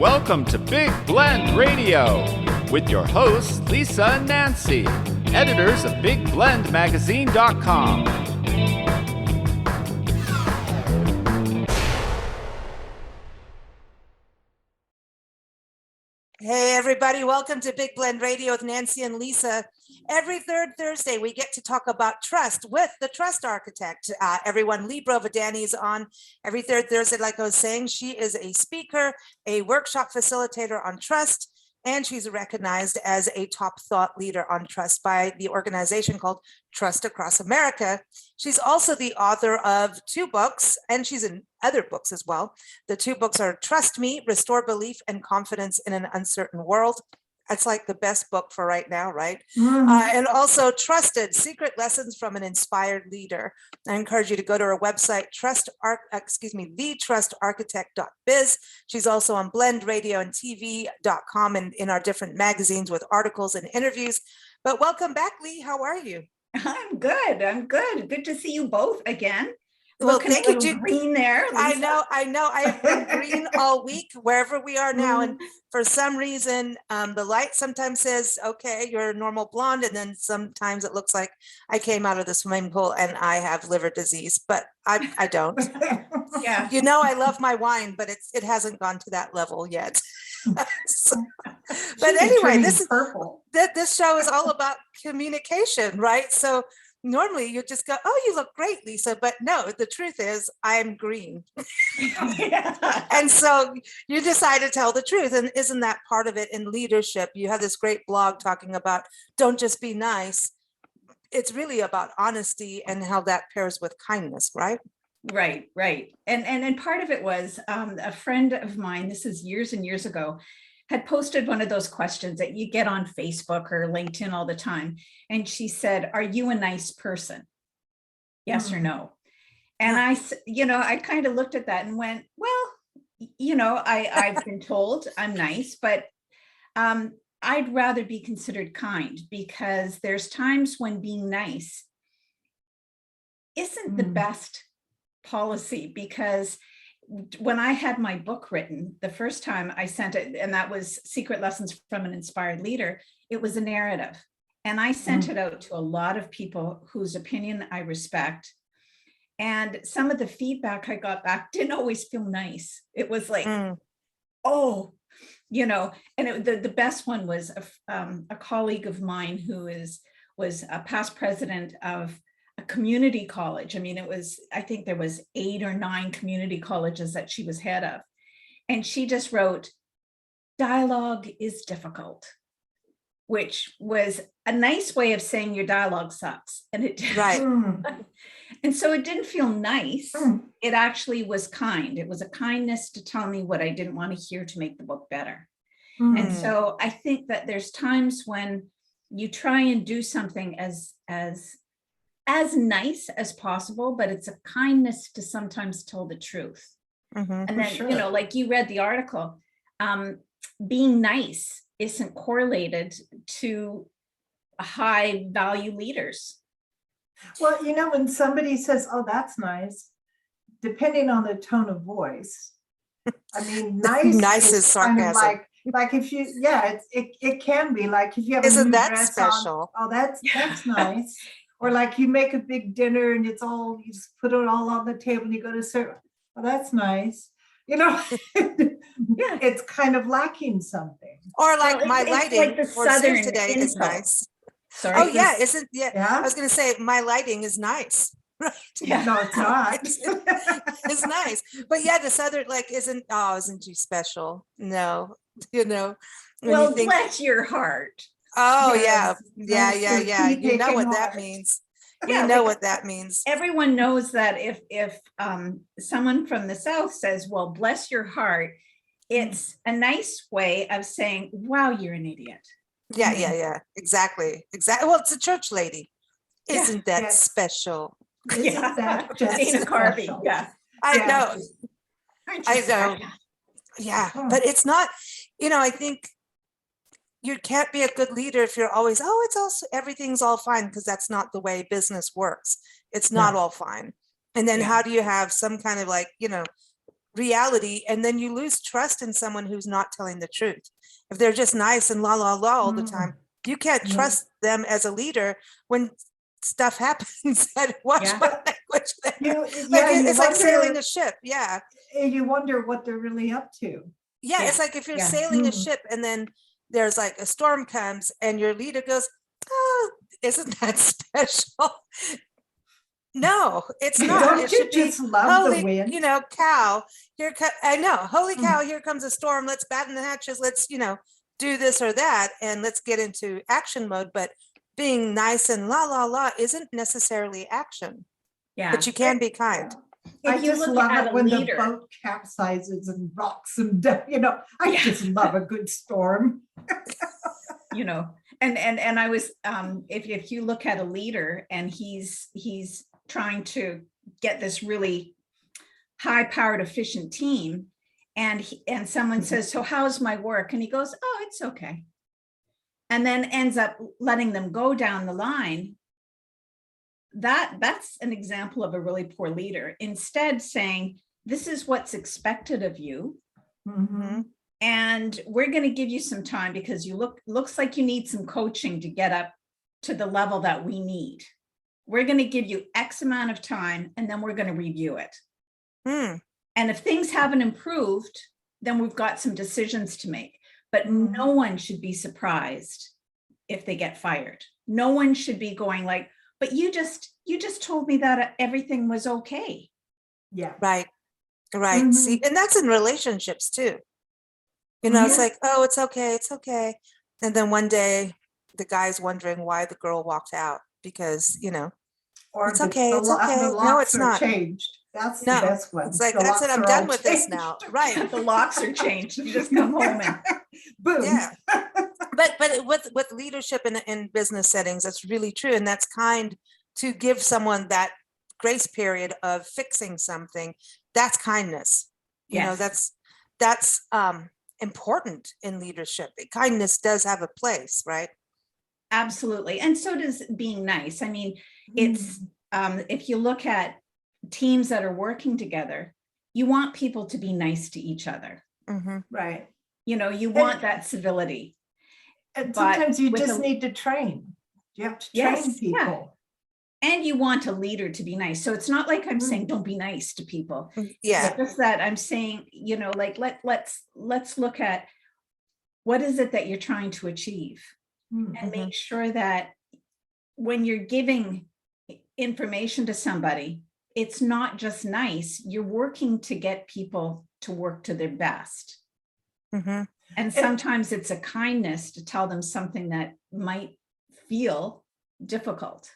Welcome to Big Blend Radio with your hosts, Lisa and Nancy, editors of BigBlendMagazine.com. Hey everybody, welcome to Big Blend Radio with Nancy and Lisa. Every third Thursday, we get to talk about trust with the trust architect. Everyone, Lea Brovedani is on every third Thursday. Like I was saying, she is a speaker, a workshop facilitator on trust, and she's recognized as a top thought leader on trust by the organization called Trust Across America. She's also the author of 2 books, and she's in other books as well. The 2 books are Trust Me, Restore Belief and Confidence in an Uncertain World. That's like the best book for right now, right? And also Trusted, Secret Lessons from an Inspired Leader. I encourage you to go to her website, thetrustarchitect.biz. She's also on blendradioandtv.com and in our different magazines with articles and interviews. But welcome back, Lea. How are you? I'm good. Good to see you both again. Well, thank you. Green there. Lisa. I know. I have been green all week, wherever we are now. And for some reason, the light sometimes says, okay, you're a normal blonde. And then sometimes it looks like I came out of the swimming pool and I have liver disease, but I don't. Yeah. You know, I love my wine, but it hasn't gone to that level yet. But anyway, this is purple. This show is all about communication, right? So normally you just go, oh, you look great, Lisa. But no, the truth is I'm green. Yeah. And so you decide to tell the truth. And isn't that part of it in leadership? You have this great blog talking about don't just be nice. It's really about honesty and how that pairs with kindness, right? Right. And part of it was a friend of mine, this is years and years ago, had posted one of those questions that you get on Facebook or LinkedIn all the time. And she said, are you a nice person? Yes or no? And I kind of looked at that and went, well, I've been told I'm nice, but I'd rather be considered kind, because there's times when being nice isn't the best policy. Because when I had my book written, the first time I sent it, and that was Secret Lessons from an Inspired Leader, it was a narrative. And I sent it out to a lot of people whose opinion I respect. And some of the feedback I got back didn't always feel nice. It was like, and the best one was a colleague of mine who was a past president of a community college. I mean, I think there was 8 or 9 community colleges that she was head of. And she just wrote, dialogue is difficult, which was a nice way of saying your dialogue sucks. And it did. Right. And so it didn't feel nice. It actually was kind. It was a kindness to tell me what I didn't want to hear to make the book better. And so I think that there's times when you try and do something as nice as possible, but it's a kindness to sometimes tell the truth. And then, like you read the article, being nice isn't correlated to high value leaders. Well, when somebody says, oh, that's nice, depending on the tone of voice, I mean, nice is sarcasm. Kind of like if you, it can be like if you have isn't a new that dress special? On, oh, that's nice. Or like you make a big dinner and you just put it all on the table and you go to serve. Oh, that's nice. It's kind of lacking something. Or like my lighting like the for Southern Zoom today is nice. Sorry. Oh yeah, I was going to say my lighting is nice. Right? Yeah. No, it's not. It's nice, but yeah, the Southern isn't you special? No, Well, bless your heart. Oh yes. yeah. You know what that means. We know what that means. Everyone knows that if someone from the South says, well, bless your heart, it's a nice way of saying, wow, you're an idiot. Yeah. Exactly. Well, it's a church lady. Isn't that special? Isn't that just Dana Carvey. special? Yeah. I know. Special? Yeah, but it's not, I think you can't be a good leader if you're always, everything's all fine, because that's not the way business works. It's not all fine. And then how do you have some kind of reality, and then you lose trust in someone who's not telling the truth. If they're just nice and la la la all the time, you can't trust them as a leader when stuff happens. And watch Yeah. my language there. You It's like wonder- sailing a ship. Yeah. You wonder what they're really up to. Yeah, it's like if you're yeah. sailing a ship and then there's like a storm comes and your leader goes, "Oh, isn't that special?" No, it's not. Don't It you should be, just love the holy, wind? cow, I know, holy cow, here comes a storm. Let's batten the hatches. Let's, do this or that, and let's get into action mode. But being nice and la la la isn't necessarily action, Yeah. but you can be kind. I If you just look love at it a when the leader, boat capsizes and rocks them down. I Yeah. just love a good storm. and I was, if you look at a leader and he's trying to get this really high powered efficient team, and someone says, "So how's my work?" and he goes, "Oh, it's okay," and then ends up letting them go down the line, that's an example of a really poor leader. Instead saying, "This is what's expected of you, and we're going to give you some time because looks like you need some coaching to get up to the level that we need. We're going to give you X amount of time, and then we're going to review it. And if things haven't improved, then we've got some decisions to make." But no one should be surprised if they get fired. No one should be going like, "But you just told me that everything was okay." Yeah. Right. See, and that's in relationships too. It's like, "Oh, it's okay. It's okay." And then one day the guy's wondering why the girl walked out because, Or it's okay. It's okay. The No, locks it's are not. changed. That's the No, best one. it's like, The that's it. locks I'm are done all with this changed. now. Right. The locks are changed. You just come home and Boom. Yeah. But with leadership in business settings, that's really true. And that's kind to give someone that grace period of fixing something. That's kindness. Yes. That's important in leadership. Kindness does have a place, right? Absolutely. And so does being nice. I mean, it's if you look at teams that are working together, you want people to be nice to each other. Right. You want that civility. And But sometimes you with just a- need to train. You have to Yes, train yeah. people. And you want a leader to be nice. So it's not like I'm saying don't be nice to people. Yeah. It's just that I'm saying, like let's look at what is it that you're trying to achieve, and make sure that when you're giving information to somebody, it's not just nice. You're working to get people to work to their best. And sometimes it's a kindness to tell them something that might feel difficult.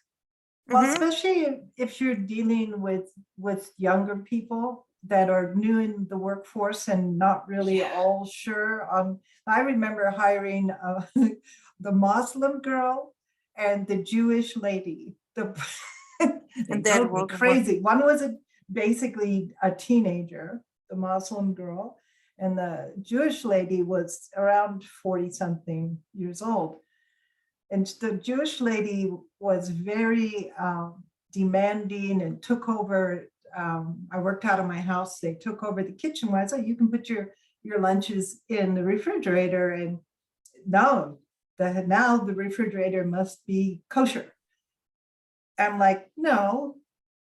Well, especially if you're dealing with younger people that are new in the workforce and not really all sure on. I remember hiring the Muslim girl and the Jewish lady. They drove me crazy. One was basically a teenager, the Muslim girl, and the Jewish lady was around 40 something years old. And the Jewish lady was very demanding and took over. I worked out of my house. They took over the kitchen. I said, "You can put your lunches in the refrigerator." And now the refrigerator must be kosher. I'm like, "No,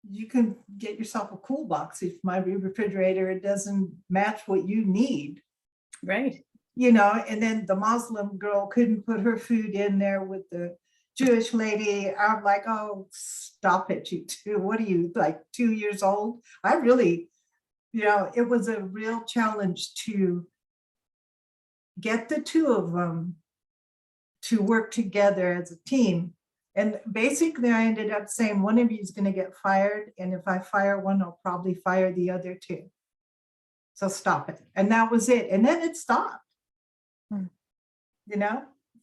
you can get yourself a cool box. If my refrigerator doesn't match what you need." Right. And then the Muslim girl couldn't put her food in there with the Jewish lady. I'm like, "Oh, stop it, you two. What are you, like 2 years old?" I really, it was a real challenge to get the two of them to work together as a team. And basically I ended up saying, one of you is going to get fired. And if I fire one, I'll probably fire the other two. So stop it. And that was it. And then it stopped.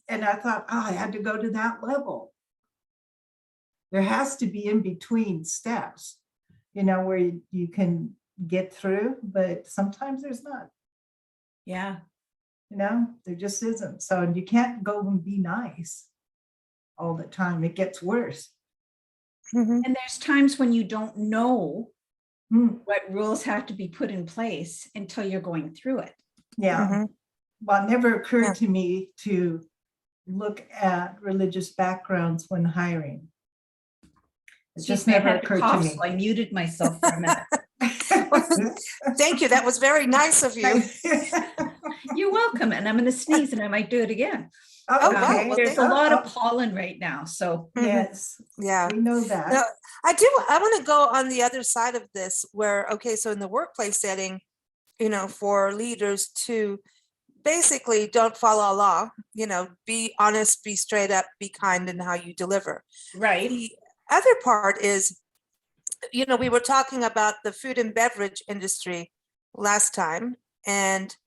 And I thought, I had to go to that level. There has to be in between steps, where you can get through, but sometimes there's not. Yeah. There just isn't. So you can't go and be nice all the time. It gets worse. And there's times when you don't know Mm, what rules have to be put in place until you're going through it. yeah. Mhm. Well, it never Yeah. occurred to me to look at religious backgrounds when hiring. It Excuse just me, I never had to occurred to cough, me. so I muted myself for a minute. Thank you. That was very nice of you. You're welcome, and I'm going to sneeze, and I might do it again. Oh, wow. Okay. Well, There's thank a lot Oh, of pollen right now, so Mhm. yes, Yeah. we know No, that. I want to go on the other side of this where, okay, so in the workplace setting, for leaders to basically don't follow law, be honest, be straight up, be kind in how you deliver. right. The other part is, we were talking about the food and beverage industry last time, and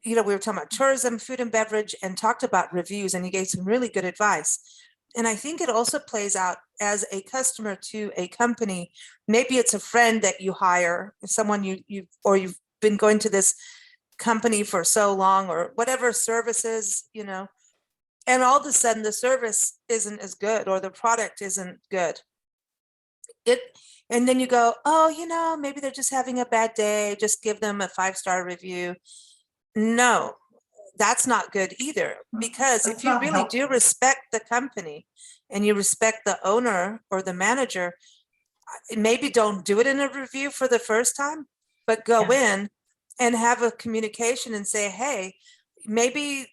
we were talking about tourism, food and beverage, and talked about reviews, and you gave some really good advice. And I think it also plays out as a customer to a company. Maybe it's a friend that you hire, someone you've been going to this company for so long, or whatever services, and all of a sudden the service isn't as good or the product isn't good. And then you go, oh, maybe they're just having a bad day, just give them a 5-star review. No, that's not good either, because That's if you not really do helpful. respect the company and you respect the owner or the manager, maybe don't do it in a review for the first time, but go in and have a communication and say, hey, maybe,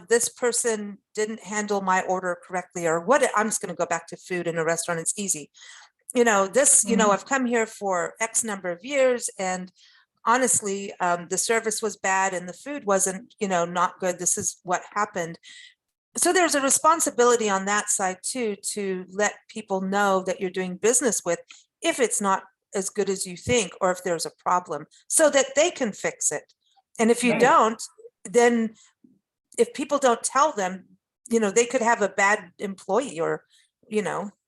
this person didn't handle my order correctly, or what, I'm just going to go back to food in a restaurant. It's easy. This, I've come here for X number of years, and honestly, the service was bad and the food wasn't, not good. This is what happened. So there's a responsibility on that side too, to let people know that you're doing business with, if it's not as good as you think, or if there's a problem, so that they can fix it. And if you Right. don't, then if people don't tell them, they could have a bad employee, or,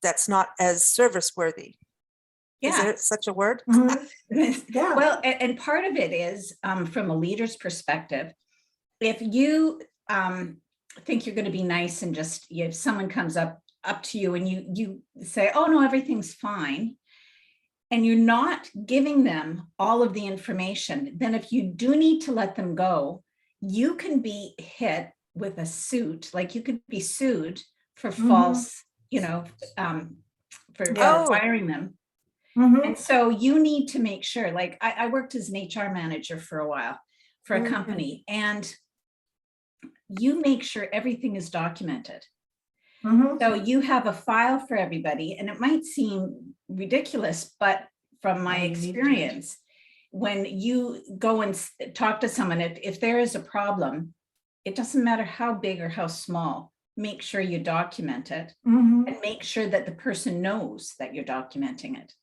that's not as service worthy. Is Yeah. there such a word? Mhm. Yeah. Well, and part of it is from a leader's perspective. If you think you're going to be nice and just, if someone comes up to you and you say, oh no, everything's fine, and you're not giving them all of the information, then if you do need to let them go, you can be hit with a suit. Like, you could be sued for false, for Yeah. firing them. Mhm. And so you need to make sure, like I worked as an HR manager for a while for a Mhm. company, and you make sure everything is documented. Mhm. So you have a file for everybody, and it might seem ridiculous, but from my No, you need to. experience, when you go and talk to someone, if there is a problem, it doesn't matter how big or how small, make sure you document it, Mhm. and make sure that the person knows that you're documenting it.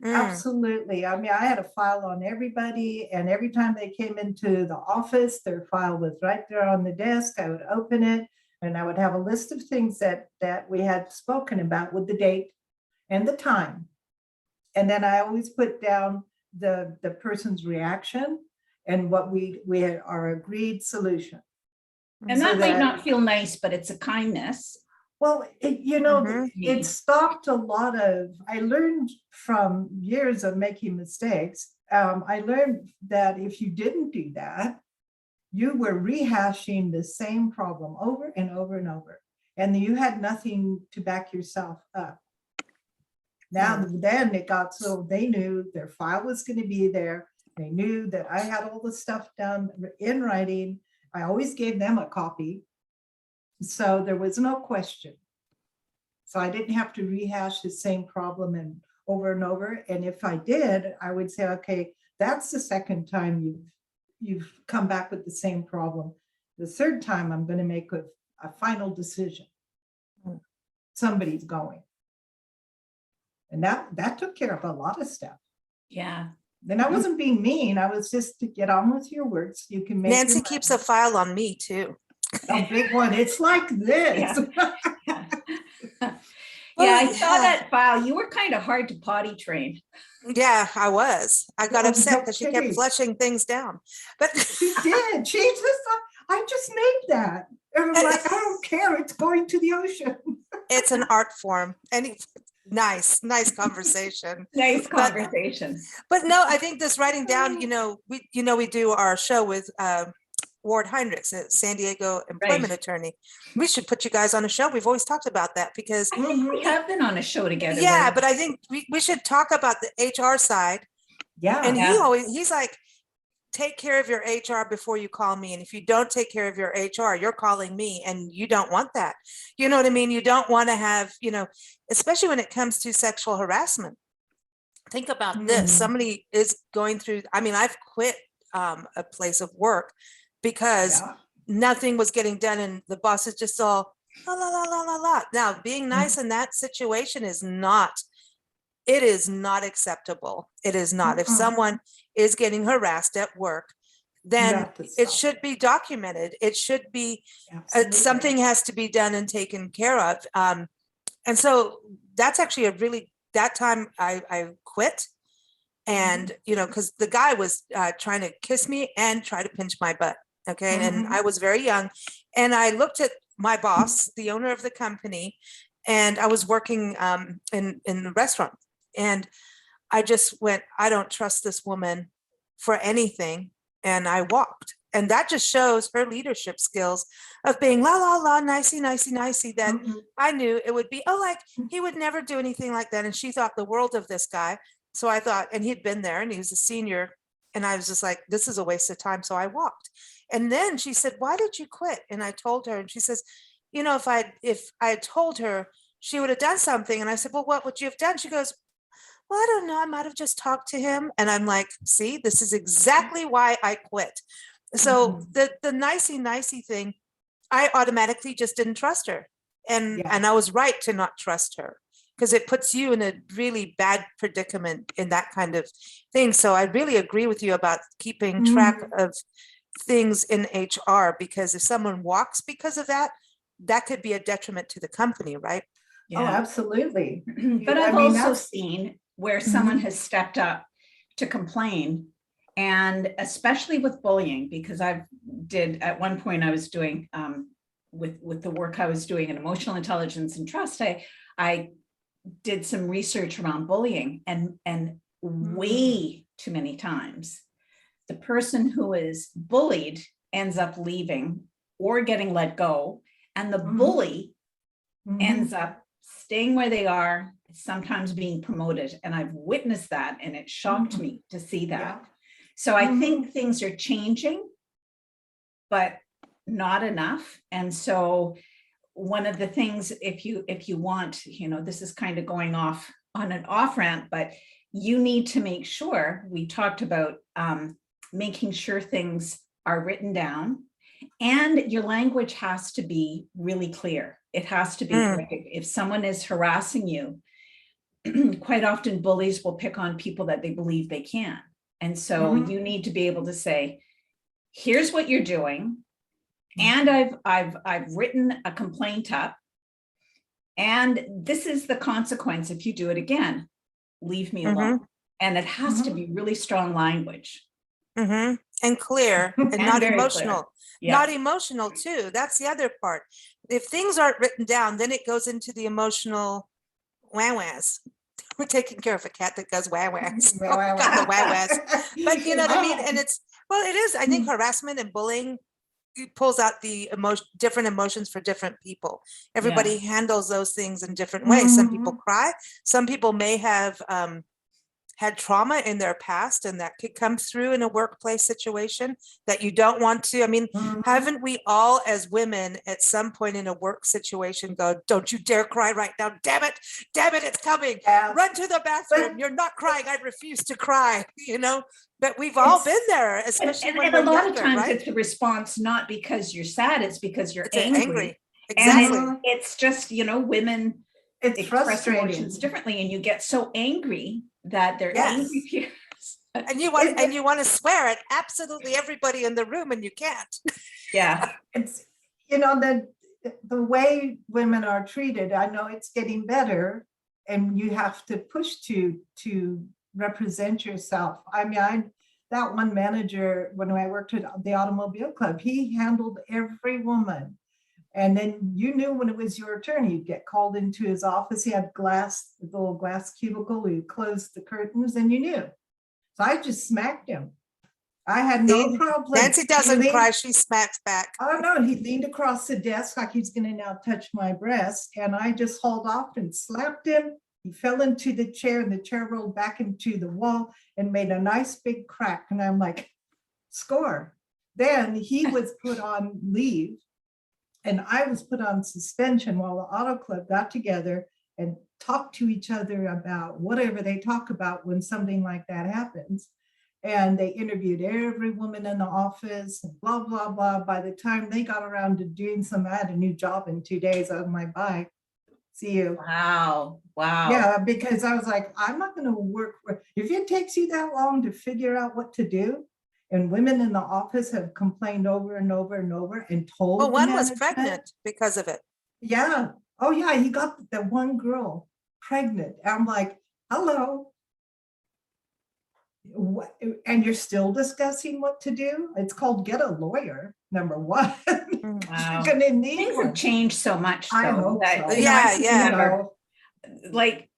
Mm. Absolutely. I mean, I had a file on everybody, and every time they came into the office, their file was right there on the desk. I would open it, and I would have a list of things that we had spoken about with the date and the time. And then I always put down the person's reaction and what we had our agreed solution. And So that might that- not feel nice, but it's a kindness. Well, Mhm. it stopped a lot of, I learned from years of making mistakes. I learned that if you didn't do that, you were rehashing the same problem over and over and over, and you had nothing to back yourself up. Now, then it got so they knew their file was going to be there. They knew that I had all the stuff down in writing. I always gave them a copy. So there was no question. So I didn't have to rehash the same problem and over. And if I did, I would say, okay, that's the second time you've come back with the same problem. The third time, I'm going to make a final decision. Somebody's going. And that took care of a lot of stuff. Yeah. Then I wasn't being mean. I was just to get on with your work so you can make Nancy your keeps money. a file on me too. A big one. It's like this. Yeah, I saw that file. You were kind of hard to potty train. Yeah, I was. I got Oh, upset no because she kept kidding. flushing things down. But She did. She just, I just made that. And I'm like, I don't care. It's going to the ocean. it's an art form. And Nice conversation. Nice But- conversation. But no, I think this writing down, we do our show with Ward Heinrichs, a San Diego employment attorney. We should put you guys on a show. We've always talked about that because I think we have been on a show together. yeah, but I think we should talk about the HR side. Yeah. And Yeah. he's like, take care of your HR before you call me. And if you don't take care of your HR, you're calling me, and you don't want that. You know what I mean? You don't want to have, especially when it comes to sexual harassment. Think about this. Somebody is going through, I've quit a place of work because nothing was getting done, and the boss is just all la la la la la la. Now, being nice in that situation is not acceptable. It is not. If someone is getting harassed at work, then it should be documented. It should be something has to be done and taken care of. And so that's actually that time I quit. And, because the guy was trying to kiss me and try to pinch my butt. Okay. And I was very young. And I looked at my boss, the owner of the company, and I was working in the restaurant. And I just went, I don't trust this woman for anything. And I walked. And that just shows her leadership skills of being la, la, la, nicey, nicey, nicey, that I knew it would be, he would never do anything like that. And she thought the world of this guy. So I thought, and he'd been there and he was a senior. And I was just like, this is a waste of time. So I walked. And then she said, why did you quit? And I told her, and she says, if I had told her, she would have done something. And I said, well, what would you have done? She goes, well, I don't know. I might've just talked to him. And I'm like, see, this is exactly why I quit. So the nicey thing, I automatically just didn't trust her. And I was right to not trust her, because it puts you in a really bad predicament in that kind of thing. So I really agree with you about keeping track of things in HR, because if someone walks because of that, that could be a detriment to the company, right? Oh, absolutely. But I've also seen where someone has stepped up to complain, and especially with bullying, because at one point I was doing with the work I was doing in emotional intelligence and trust, I did some research around bullying, and way too many times the person who is bullied ends up leaving or getting let go, and the bully ends up staying where they are, sometimes being promoted. And I've witnessed that, and it shocked me to see that. So I think things are changing, but not enough. And so one of the things, if you want, this is kind of going off on an off ramp, but you need to make sure, we talked about making sure things are written down, and your language has to be really clear. It has to be if someone is harassing you, quite often bullies will pick on people that they believe they can. And so you need to be able to say, here's what you're doing. And I've written a complaint up, and this is the consequence if you do it again. Leave me alone. And it has to be really strong language. And clear, and not emotional. Yeah. Not emotional too. That's the other part. If things aren't written down, then it goes into the emotional wah-wahs. We're taking care of a cat that goes wah-wahs. Got the wah-wahs. But you know what I mean? And it is, I think harassment and bullying, it pulls out the different emotions for different people. Everybody handles those things in different ways. Some people cry. Some people may have had trauma in their past, and that could come through in a workplace situation that you don't want to. I mean, haven't we all as women at some point in a work situation go, don't you dare cry right now. Damn it, it's coming. Run to the bathroom. You're not crying. I refuse to cry, But we've all been there, especially when we're a lot younger, of times right? it's a response not because you're sad, it's because you're angry. Exactly. And it's just, women express frustrating. emotions differently, and you get so angry that they're angry peers. And you want to swear at absolutely everybody in the room, and you can't. Yeah. It's, the way women are treated, I know it's getting better, and you have to push to represent yourself. I mean, that one manager, when I worked at the Automobile Club, he handled every woman. And then you knew when it was your turn, you'd get called into his office. He had the little glass cubicle, we closed the curtains and you knew. So I just smacked him. I had no See, problem. Nancy He doesn't leaned- cry, she smacks back. Oh no, he leaned across the desk like he's gonna now touch my breast. And I just hauled off and slapped him. He fell into the chair and the chair rolled back into the wall and made a nice big crack. And I'm like, score. Then he was put on leave and I was put on suspension while the auto club got together and talked to each other about whatever they talk about when something like that happens. And they interviewed every woman in the office, and blah, blah, blah. By the time they got around to doing some, I had a new job in 2 days on my bike. See you. Wow. Wow. Yeah, because I was like, I'm not going to work for, if it takes you that long to figure out what to do, and women in the office have complained over and over and over and told. Well, the one was management- pregnant because of it. Yeah. Oh yeah, he got that one girl pregnant. I'm like, hello. What, and you're still discussing what to do? It's called get a lawyer, number one. Wow. You're gonna need Things one. have changed so much. I though, hope that, so. you know, I Yeah, can yeah. remember, like,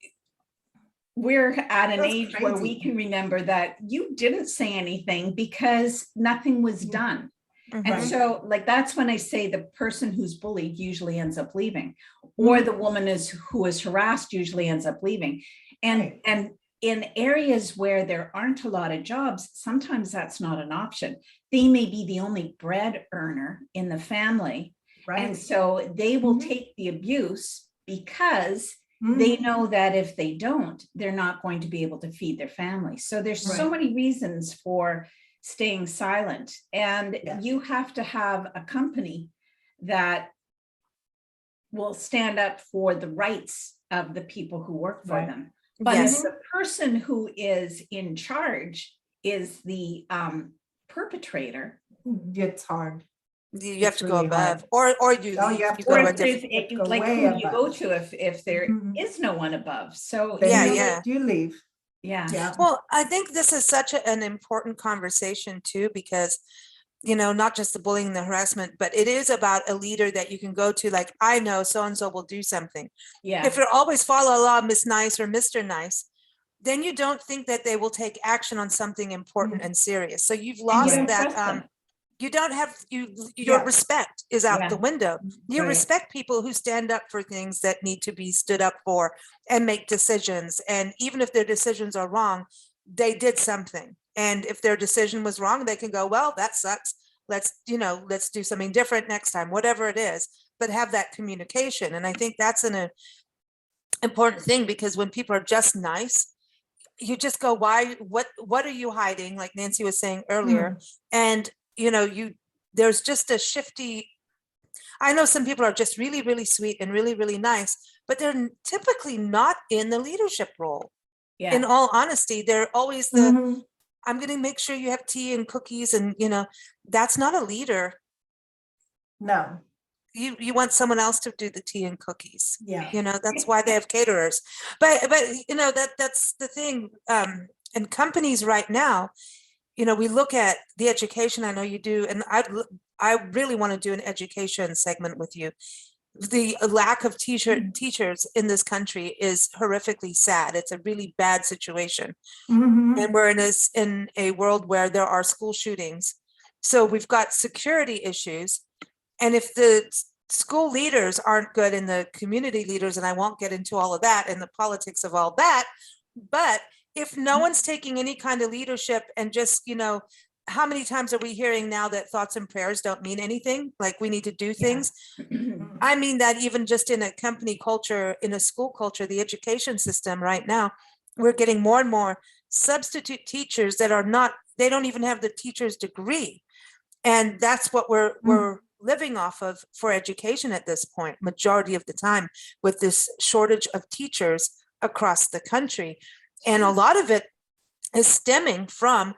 we're at an That's age where we crazy. can remember that you didn't say anything because nothing was done. And Mhm. Right. so, like, that's when I say the person who's bullied usually ends up leaving, or the woman who is harassed usually ends up leaving. And Right. and in areas where there aren't a lot of jobs, sometimes that's not an option. They may be the only bread earner in the family. And Right. so they will Mhm. take the abuse because they Mhm. know that if they don't, they're not going to be able to feed their family. So there's so Right. many reasons for staying silent. And Yeah. you have to have a company that will stand up for the rights of the people who work for Right. them. But if Yes. the person who is in charge is the perpetrator, It's hard. You have It's to go really above, hard. or you Oh, leave, you have you to go or to a if different. there's You have to go like way who do you go above. to if there Mhm. is no one above? So Then Yeah, you- yeah. You leave. yeah. Yeah. Well, I think this is such an important conversation too, because, not just the bullying and the harassment, but it is about a leader that you can go to, like, I know so-and-so will do something. Yeah. If you always follow along Miss Nice or Mr. Nice, then you don't think that they will take action on something important and serious. So you've And you lost don't that, trust them. you don't have, your Yeah. respect is out Yeah. the window. You Right. respect people who stand up for things that need to be stood up for and make decisions. And even if their decisions are wrong, they did something. And if their decision was wrong, they can go, well, that sucks. Let's do something different next time, whatever it is, but have that communication. And I think that's an important thing, because when people are just nice, you just go, why, what are you hiding? Like Nancy was saying earlier. And, there's just a shifty, I know some people are just really, really sweet and really, really nice, but they're typically not in the leadership role. Yeah. In all honesty, they're always the, Mhm. I'm going to make sure you have tea and cookies. And, that's not a leader. No. You want someone else to do the tea and cookies. Yeah. That's why they have caterers. But that's the thing. And companies right now, we look at the education. I know you do, and I really want to do an education segment with you. The lack of teachers in this country is horrifically sad. It's a really bad situation. Mhm. And we're in a world where there are school shootings. So we've got security issues. And if the school leaders aren't good and the community leaders, and I won't get into all of that and the politics of all that, but if no one's taking any kind of leadership and just, how many times are we hearing now that thoughts and prayers don't mean anything? Like, we need to do things. I mean that even just in a company culture, in a school culture, the education system right now, we're getting more and more substitute teachers that are not, they don't even have the teacher's degree. And that's what we're living off of for education at this point, majority of the time, with this shortage of teachers across the country. And a lot of it is stemming from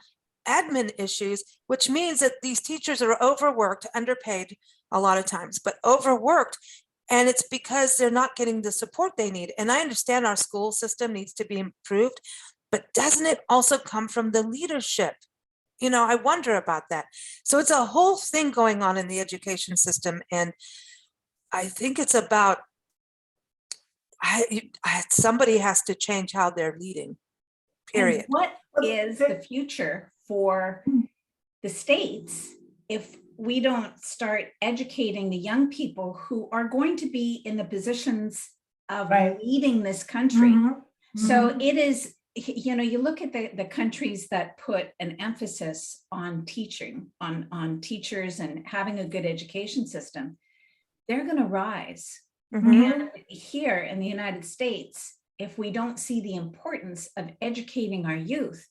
admin issues, which means that these teachers are overworked, underpaid a lot of times, but overworked. And it's because they're not getting the support they need. And I understand our school system needs to be improved, but doesn't it also come from the leadership? I wonder about that. So it's a whole thing going on in the education system. And I think it's about, somebody has to change how they're leading, period. And what Well, is the future for the states if we don't start educating the young people who are going to be in the positions of Right. leading this country? Mhm, So mhm. it is, you know, you look at the countries that put an emphasis on teaching, on teachers and having a good education system, they're going to rise. Mhm. And here in the United States, if we don't see the importance of educating our youth,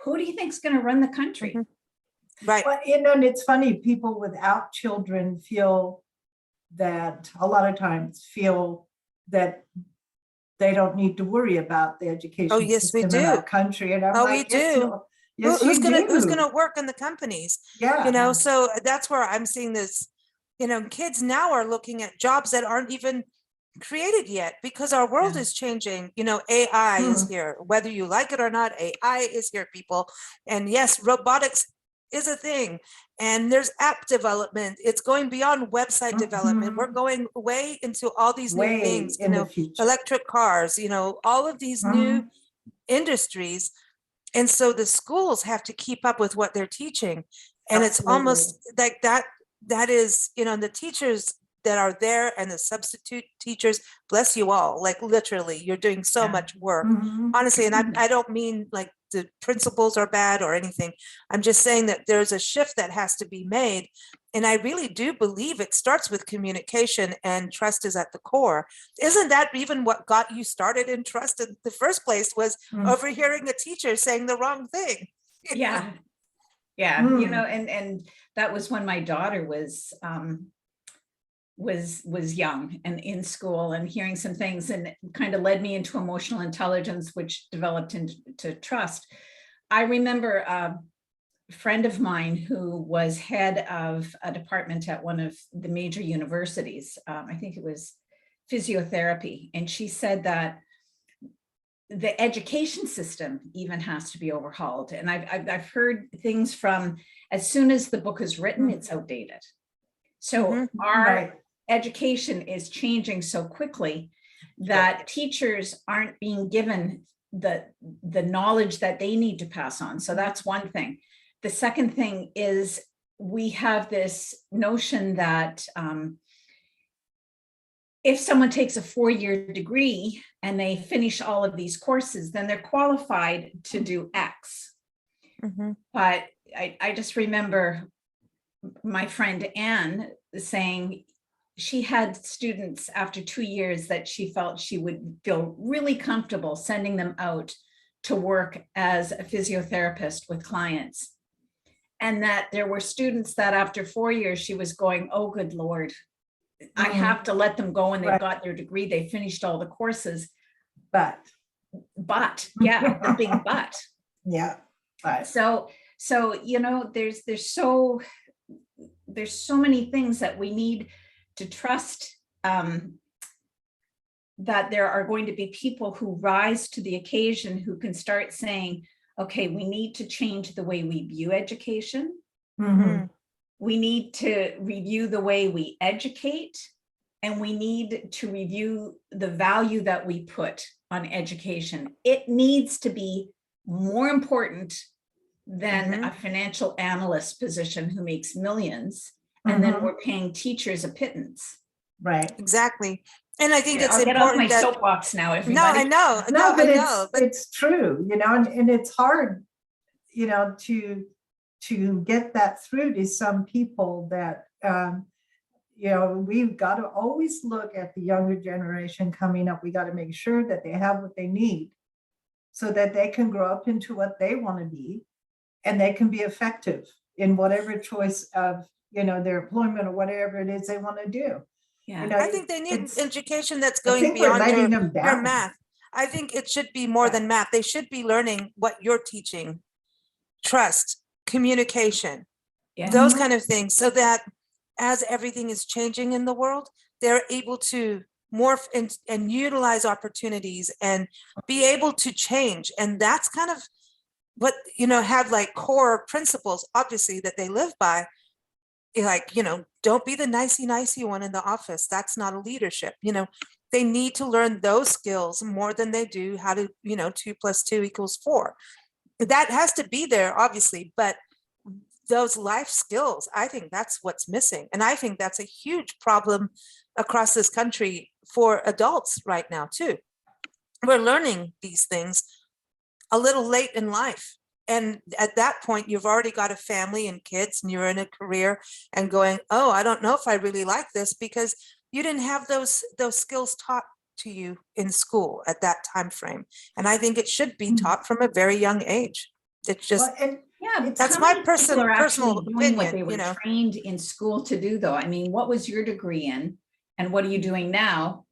who do you think is going to run the country? Mhm. Right. Well, you know, and it's funny, people without children feel that a lot of times feel that they don't need to worry about the Oh, education yes, we system in our do. country. And I'm Oh, we like, yes, do. yes, Who's you who's do. gonna work in the companies? Yeah. So that's where I'm seeing this, kids now are looking at jobs that aren't even created yet because our world Yeah. is changing. AI is Hmm. here, whether you like it or not, AI is here, people. And yes, robotics is a thing. And there's app development. It's going beyond website development. We're Mhm. going way into all these new Way things, in the future. electric cars, all of these new Mhm. industries. And so the schools have to keep up with what they're teaching. And it's Absolutely. almost like that is, the teachers that are there and the substitute teachers, bless you all, like literally, you're doing so Yeah. much work, Mhm. honestly. And I don't mean like the principals are bad or anything. I'm just saying that there's a shift that has to be made. And I really do believe it starts with communication, and trust is at the core. Isn't that even what got you started in trust in the first place, was Mm. overhearing a teacher saying the wrong thing? Yeah. Yeah. Mm. And that was when my daughter was young and in school, and hearing some things, and it kind of led me into emotional intelligence, which developed into trust. I remember a friend of mine who was head of a department at one of the major universities. I think it was physiotherapy. And she said that the education system even has to be overhauled. And I've heard things from, as soon as the book is written, it's outdated. So Mhm. our Right. education is changing so quickly that teachers aren't being given the knowledge that they need to pass on. So that's one thing. The second thing is, we have this notion that if someone takes a 4-year degree and they finish all of these courses, then they're qualified to do X. Mhm. But I just remember my friend Anne saying she had students after 2 years that she felt she would feel really comfortable sending them out to work as a physiotherapist with clients. And that there were students that after 4 years, she was going, oh, good Lord, I have to let them go, and they've Right. got their degree, they finished all the courses. But Yeah, the big but. yeah. But So there's so many things that we need to trust, that there are going to be people who rise to the occasion, who can start saying, okay, we need to change the way we view education. mhm. We need to review the way we educate, and we need to review the value that we put on education. It needs to be more important than a financial analyst position who makes millions, and then Mhm. we're paying teachers a pittance. Right. Exactly. And I think it's I'll get off my important that, soapbox now, no, I everybody. know, No, but I know, but it's true, and it's hard, to get that through to some people that, we've got to always look at the younger generation coming up. We got to make sure that they have what they need so that they can grow up into what they want to be, and they can be effective in whatever choice of, their employment or whatever it is they want to do. Yeah. I think they need education that's I going think we're beyond letting them your down. math. I think it should be more than math. They should be learning what you're teaching, trust, communication, Yeah. those kind of things, so that as everything is changing in the world, they're able to morph and utilize opportunities and be able to change. And that's kind of what, have like core principles, obviously, that they live by. like, don't be the nicey one in the office. That's not a leadership. They need to learn those skills more than they do how to, 2 + 2 = 4. That has to be there, obviously, but those life skills, I think that's what's missing. And I think that's a huge problem across this country for adults right now, too. We're learning these things a little late in life. And at that point, you've already got a family and kids, and you're in a career and going, oh, I don't know if I really like this, because you didn't have those skills taught to you in school at that time frame. And I think it should be taught from a very young age. It's just, Yeah, but that's how my many people are personal actually doing what they opinion, were trained in school to do, though? I mean, what was your degree in, and what are you doing now?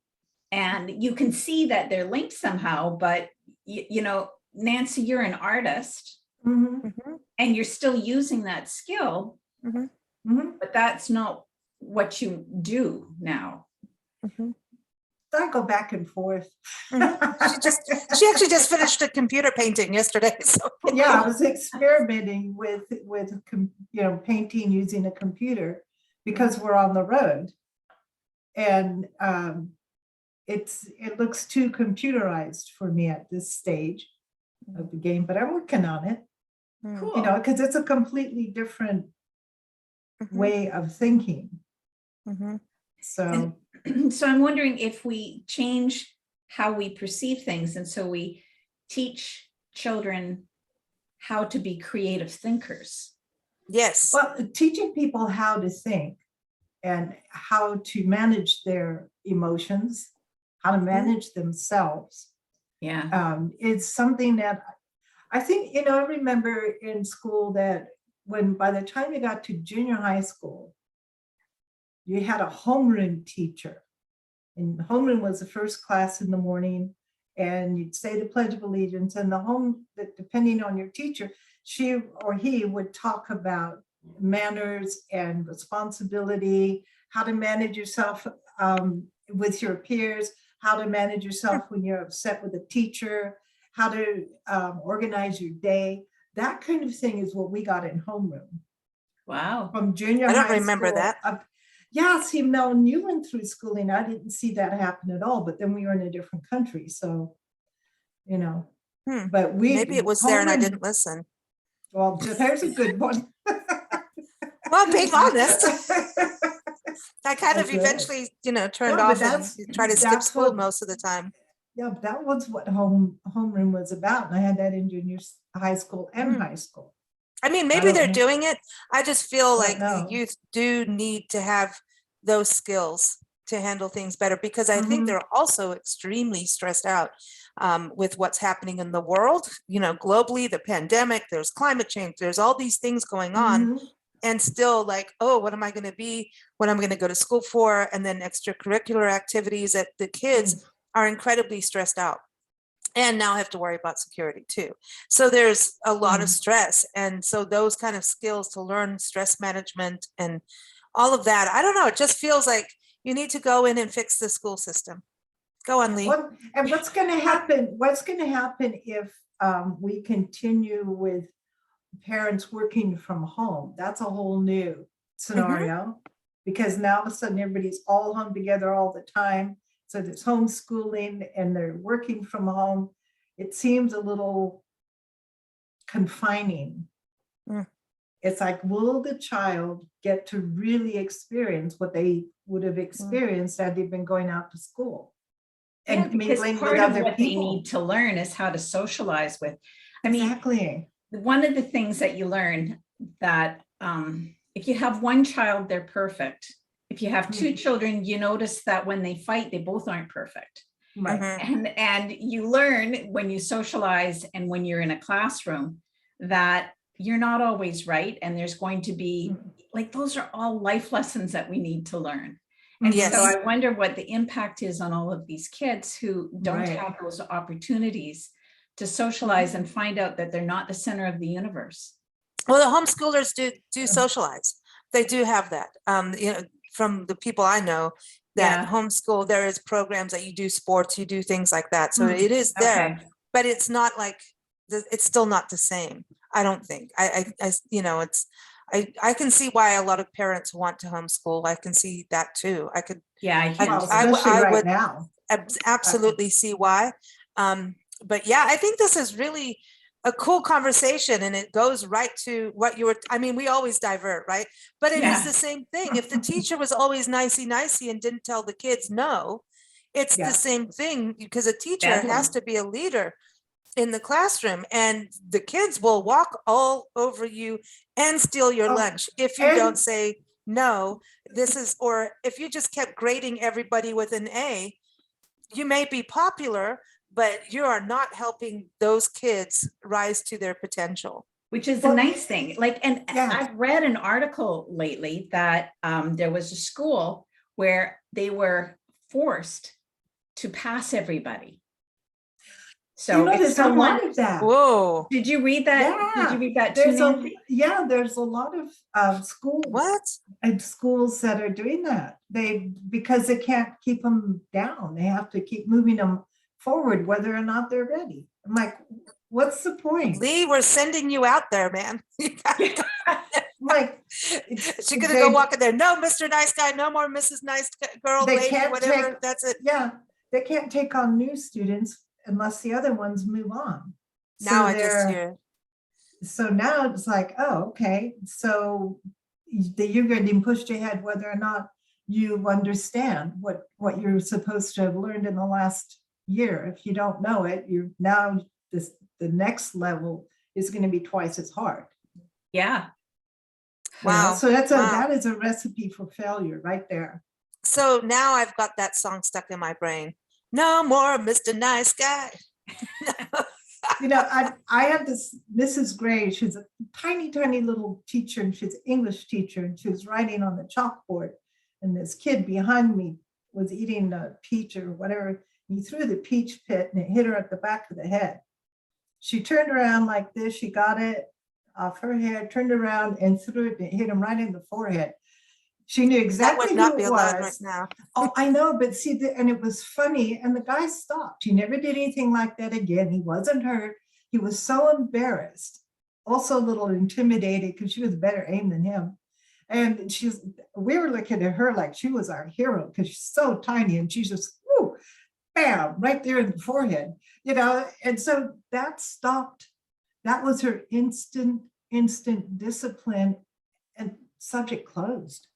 And you can see that they're linked somehow, but Nancy, you're an artist, Mhm. and you're still using that skill, Mhm. but that's not what you do now. I go back and forth. She actually just finished a computer painting yesterday. So Yeah, I was experimenting with painting using a computer because we're on the road, and it looks too computerized for me at this stage of the game, but I'm working on it. Cool. Because it's a completely different way of thinking. So So I'm wondering if we change how we perceive things, and so we teach children how to be creative thinkers. yes. well, teaching people how to think and how to manage their emotions, how to manage themselves, is something that I think, I remember in school that by the time you got to junior high school, you had a homeroom teacher. And homeroom was the first class in the morning, and you'd say the Pledge of Allegiance, and depending on your teacher, she or he would talk about manners and responsibility, how to manage yourself with your peers, how to manage yourself when you're upset with a teacher, how to organize your day. That kind of thing is what we got in homeroom. Wow. From junior high I school. don't remember that. Yeah, see, Mel, when you went through schooling, I didn't see that happen at all, but then we were in a different country, so, but Maybe it was there and I didn't listen. Well, there's a good one. Well, being honest, I kind of That's right. eventually, turned No, off but and tried to skip that's school what- most of the time. Yeah, but that was what homeroom was about, and I had that in junior high school and high school. I mean, I maybe don't they're know. doing it. I just feel don't like the know. youth do need to have those skills to handle things better, because I think Mhm. they're also extremely stressed out with what's happening in the world, globally, the pandemic, there's climate change, there's all these things going on. Mhm. And still like, oh, what am I going to be? What am I going to go to school for? And then extracurricular activities that the kids are incredibly stressed out. And now have to worry about security too. So there's a lot of stress. And so those kind of skills to learn stress management and all of that, I don't know, it just feels like you need to go in and fix the school system. Go on, Lee. And what's going to happen? What's going to happen if we continue with parents working from home? That's a whole new scenario, because now all of a sudden everybody's all home together all the time. So there's homeschooling and they're working from home. It seems a little confining. It's like, will the child get to really experience what they would have experienced had they been going out to school? And because mingling part with of other what people. they need to learn is how to socialize with. I mean, Exactly. one of the things that you learn that if you have one child, they're perfect. If you have two children, you notice that when they fight, they both aren't perfect. Right. And you learn when you socialize and when you're in a classroom that you're not always right. And there's going to be like, those are all life lessons that we need to learn. And so I wonder what the impact is on all of these kids who don't have those opportunities to socialize and find out that they're not the center of the universe. Well, the homeschoolers do socialize. They do have that. From the people I know that homeschool, there is programs that you do sports, you do things like that. So it is there, but it's not like, it's still not the same. I don't think. It's, I can see why a lot of parents want to homeschool. I can see that too. Yeah, I can't. Well, I especially right would now. absolutely see why. But yeah, I think this is really a cool conversation, and it goes right to what you were, I mean, we always divert, right? But it is Yeah. the same thing. If the teacher was always nicey and didn't tell the kids no, it's Yeah. the same thing, because a teacher Bedlam. has to be a leader in the classroom, and the kids will walk all over you and steal your Oh, lunch if you and- don't say no. Or if you just kept grading everybody with an A, you may be popular, but you are not helping those kids rise to their potential. Which is Well, a nice thing. Like, and yeah. I've read an article lately that there was a school where they were forced to pass everybody. So You know, if there's a someone, lot of that. Whoa, did you read that? Did you read that too, There's Nancy? there's a lot of schools what? and schools that are doing that. Because they can't keep them down. They have to keep moving them forward, whether or not they're ready. I'm like, what's the point? Lee, we're sending you out there, man. Like, She's gonna go walk in there. No, Mr. Nice Guy, no more Mrs. Nice Girl, They lady, can't whatever. take- That's it. yeah, they can't take on new students unless the other ones move on. Now So I just they're- hear. So now it's like, oh, okay, so you're getting pushed ahead whether or not you understand what you're supposed to have learned in the last year. If you don't know it, you're now the next level is going to be twice as hard. Yeah. You know? Wow. So Wow. that is a recipe for failure right there. So now I've got that song stuck in my brain. No more Mr. Nice Guy. You know, I had this Mrs. Gray, she's a tiny little teacher, and she's an English teacher, and she was writing on the chalkboard, and this kid behind me was eating a peach or whatever. He threw the peach pit and it hit her at the back of the head. She turned around like this, she got it off her head, turned around and threw it, and it hit him right in the forehead. She knew That exactly would not who be it allowed right was. now. Oh, I know, but see, and it was funny, and the guy stopped. He never did anything like that again. He wasn't hurt. He was so embarrassed, also a little intimidated because she was better aim than him. And we were looking at her like she was our hero because she's so tiny, and she's just, whoo, bam, right there in the forehead, you know. And so that stopped. That was her instant discipline, and subject closed.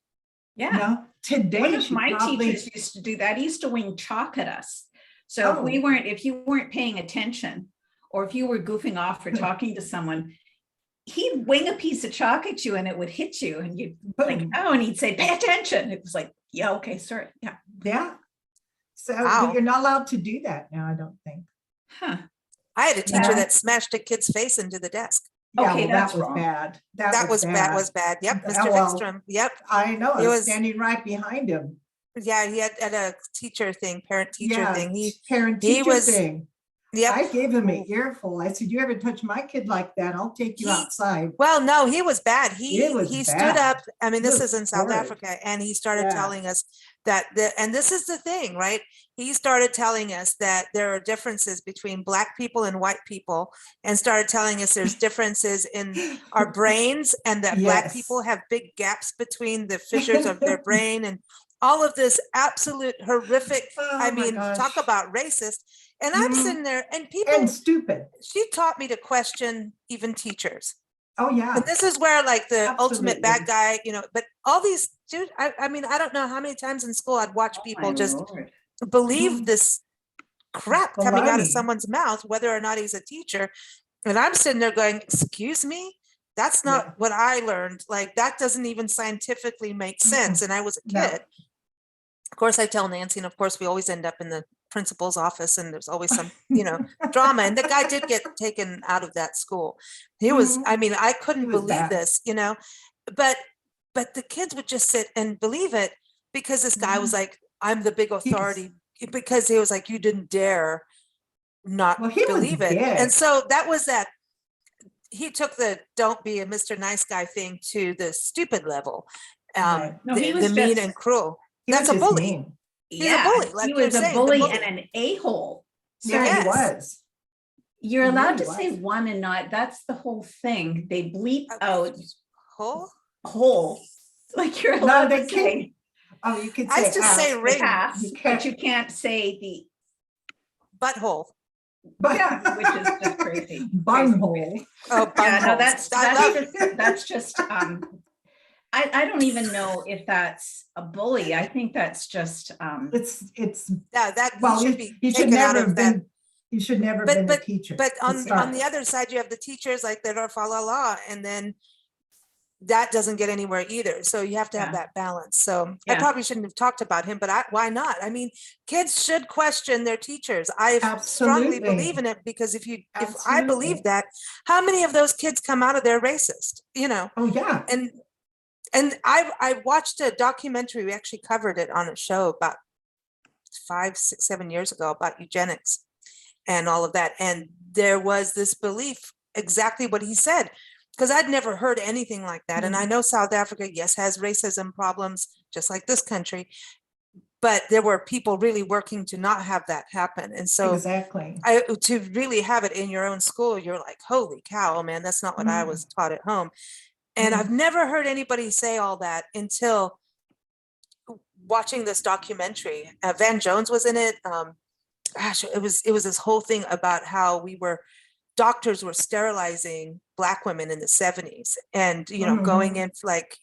Yeah. You know, today One of she my probably, teachers used to do that. He used to wing chalk at us. So Oh. if you weren't paying attention, or if you were goofing off or talking to someone, he'd wing a piece of chalk at you and it would hit you, and you'd like, Boom. oh, and he'd say, pay attention. It was like, yeah, okay, sorry. Yeah. yeah. So Wow. but you're not allowed to do that now, I don't think. Huh. I had a teacher Yeah. that smashed a kid's face into the desk. Yeah, Okay, well, that's that was wrong. bad. That was bad. Yep, Oh, Mr. well, Vikstrom. Yep. I know, I He was was- standing right behind him. Yeah, he had at a teacher thing, parent teacher Yeah, thing. parent he teacher was- thing. Yep. I gave him an earful. I said, you ever touch my kid like that, I'll take you He- outside. Well, no, he was bad. He It was stood bad. up. I mean, It this was is in South horrid. Africa, and he started Yeah. telling us that and this is the thing, right? He started telling us that there are differences between Black people and white people, and started telling us there's differences in our brains, and that Black Yes. people have big gaps between the fissures of their brain, and all of this absolute horrific. Oh I my mean, talk gosh. about racist. And I'm Mhm. sitting there, and people. And stupid. She taught me to question even teachers. Oh, yeah. And this is where like the ultimate bad Absolutely. guy, you know, but all these dude, I mean, I don't know how many times in school I'd watch Oh, people my just Lord. believe Mhm. this crap coming out of Baloney. someone's mouth, whether or not he's a teacher. And I'm sitting there going, excuse me, that's not Yeah. what I learned. Like that doesn't even scientifically make sense. And I was a No. kid. Of course, I tell Nancy, and of course, we always end up in the principal's office, and there's always some, you know, drama. And the guy did get taken out of that school. He was, Mhm. I mean, I couldn't was believe bad. this, you know, but the kids would just sit and believe it because this guy was like, I'm the big He was- authority, because he was like, you didn't dare not Well, he was believe it. big. And so that was that. He took the don't be a Mr. Nice Guy thing to the stupid level. Right. No, he The was mean just- and cruel. He That's was a just bully. mean. He's a bully, like he you're was a saying, the bully bully. and an a-hole. Yeah, Yes. he was. You're He allowed really to say was. one and not, that's the whole thing. They bleep out Whole? hole. Like you're No, allowed they to say Oh, you could I say just say ass, the ring. ass, You but can't. you can't say the, Butthole. but which is just crazy. bunghole. Oh, Yeah, no, buttholes. I love. that's just I don't even know if that's a bully. I think that's just It's Yeah, that he well, should be he should taken out never of have that. been. He should never have But been a teacher. but to start on the with. other side, you have the teachers like that are fa la la, and then that doesn't get anywhere either. So you have to have Yeah. that balance. So I Yeah. probably shouldn't have talked about him, but why not? I mean, kids should question their teachers. I strongly Absolutely. believe in it, because if I believe Absolutely. that, how many of those kids come out of there racist? You know, Oh yeah. and I watched a documentary. We actually covered it on a show about 5, 6, 7 years ago about eugenics and all of that. And there was this belief, exactly what he said, because I'd never heard anything like that. And I know South Africa, yes, has racism problems, just like this country, but there were people really working to not have that happen. And so Exactly. to really have it in your own school, you're like, holy cow, man, that's not what I was taught at home. And I've never heard anybody say all that until watching this documentary. Van Jones was in it. Gosh, it was this whole thing about how doctors were sterilizing Black women in the 70s, and going in like,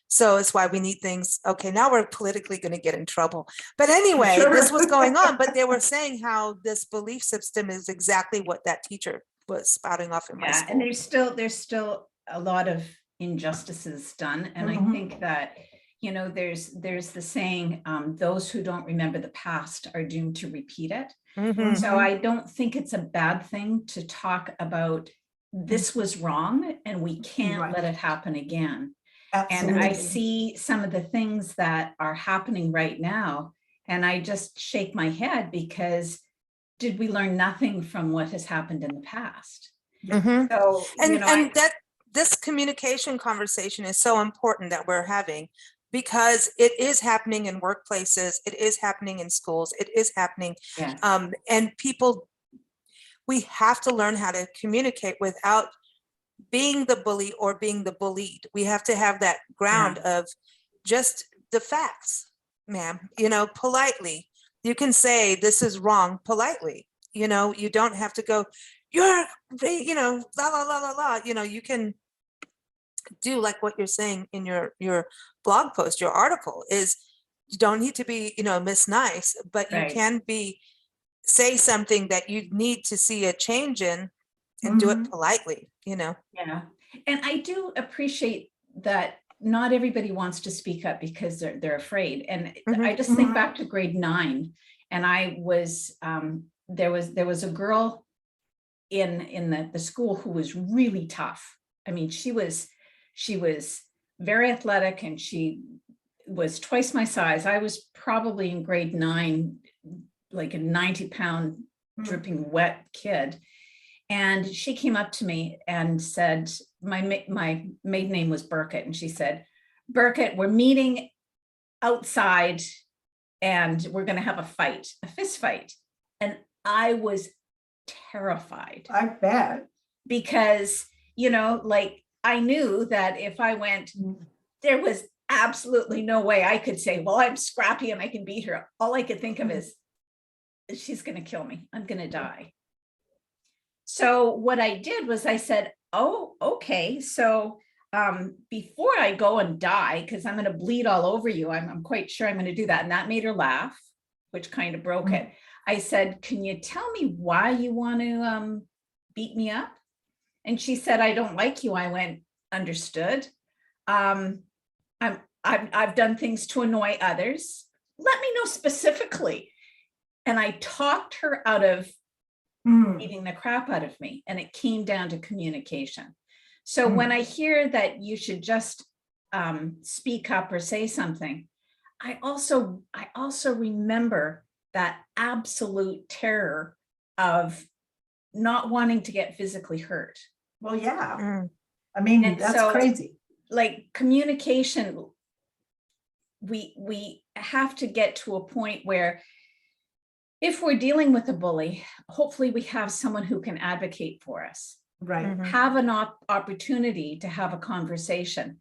so it's why we need things. Okay, now we're politically going to get in trouble. But anyway, Sure. this was going on, but they were saying how this belief system is exactly what that teacher was spouting off in my Yeah, school. and there's still a lot of injustices done, and I think that there's the saying, those who don't remember the past are doomed to repeat it. So I don't think it's a bad thing to talk about this was wrong and we can't let it happen again. Absolutely. And I see some of the things that are happening right now, and I just shake my head, because did we learn nothing from what has happened in the past? So, and that this communication conversation is so important that we're having, because it is happening in workplaces, it is happening in schools, it is happening. Yes. And people, we have to learn how to communicate without being the bully or being the bullied. We have to have that ground of just the facts, ma'am, politely. You can say this is wrong politely. You don't have to go, you're, la, la, la, la, la. You can do like what you're saying in your blog post, your article is, you don't need to be, Miss Nice, but you can say something that you need to see a change in, and do it politely, Yeah. And I do appreciate that not everybody wants to speak up because they're afraid. And I just think back to grade 9, and I was, there was a girl in the school who was really tough. I mean, she was very athletic, and she was twice my size. I was probably in grade 9, like a 90-pound dripping wet kid. And she came up to me and said, my maiden name was Burkett. And she said, Burkett, we're meeting outside and we're going to have a fist fight. And I was terrified. I bet. Because, like, I knew that if I went, there was absolutely no way I could say, well, I'm scrappy and I can beat her. All I could think of is, she's going to kill me. I'm going to die. So what I did was I said, oh, okay. So before I go and die, because I'm going to bleed all over you, I'm quite sure I'm going to do that. And that made her laugh, which kind of broke it. I said, can you tell me why you want to beat me up? And she said, I don't like you. I went, understood. I've done things to annoy others. Let me know specifically. And I talked her out of beating the crap out of me. And it came down to communication. So when I hear that you should just speak up or say something, I also remember that absolute terror of not wanting to get physically hurt. Well, yeah. I mean, And that's so, crazy. Like, communication, we have to get to a point where if we're dealing with a bully, hopefully we have someone who can advocate for us. Right. Have an opportunity to have a conversation.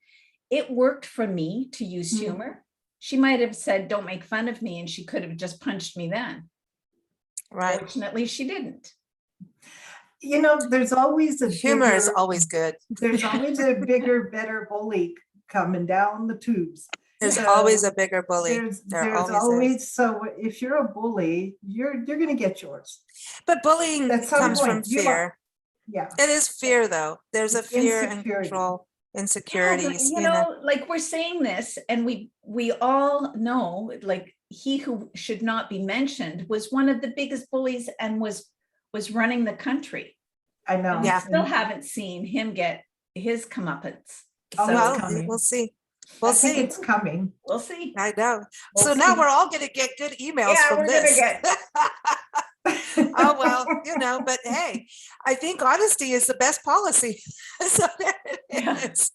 it worked for me to use humor. She might have said, don't make fun of me, and she could have just punched me then. Right. Fortunately, she didn't. You know, there's always a Humor is bigger, always good. there's always a bigger, better bully coming down the tubes. There's So always a bigger bully. There's There always, always is. so if you're a bully, you're gonna get yours. But bullying At some comes from point, you fear. Yeah. It is fear, though. There's a It's fear and insecurity. control, Yeah, but, insecurities. you know, like we're saying this, and we all know, like, he who should not be mentioned was one of the biggest bullies and was running the country. I know. And we Yeah. still haven't seen him get his comeuppance. Oh, So well, Well, we'll see. I We'll think see. it's coming. we'll see. I know. We'll So now see. we're all going to get good emails Yeah, from we're gonna this. get- Oh, well, you know, but hey, I think honesty is the best policy. So there it Yeah. is.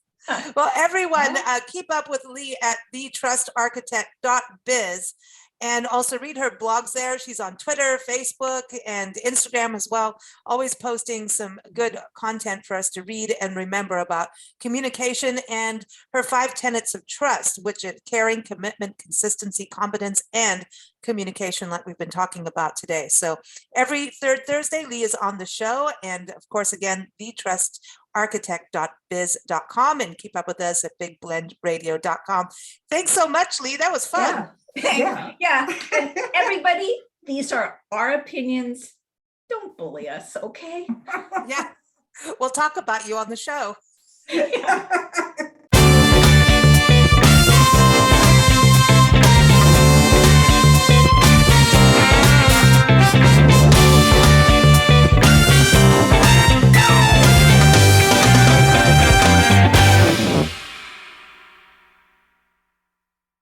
Well, everyone, Yeah. keep up with Lee at thetrustarchitect.biz and also read her blogs there. She's on Twitter, Facebook, and Instagram as well, always posting some good content for us to read and remember about communication and her 5 tenets of trust, which is caring, commitment, consistency, competence, and communication, like we've been talking about today. So every third Thursday, Lee is on the show. And of course, again, thetrustarchitect.biz.com, and keep up with us at bigblendradio.com. Thanks so much, Lee. That was fun. Yeah. Yeah. Yeah. And everybody, these are our opinions. Don't bully us, okay? Yeah. We'll talk about you on the show. Yeah.